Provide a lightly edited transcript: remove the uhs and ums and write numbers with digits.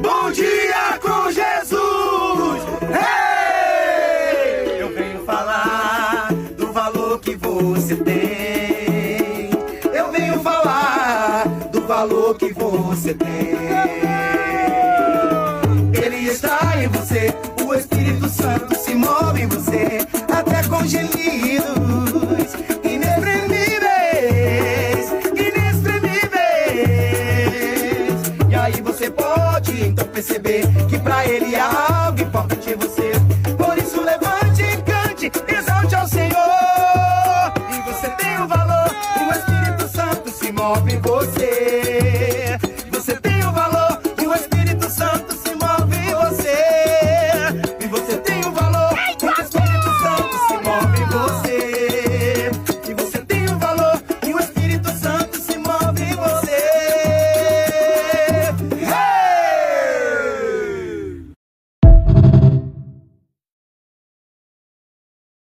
Bom dia com Jesus. Hey! Eu venho falar do valor que você tem. Eu venho falar do valor que você tem. Ele está em você, o Espírito Santo se move em você, até com gemidos inexprimíveis, inexprimíveis. E aí você pode então perceber que pra ele é algo importante você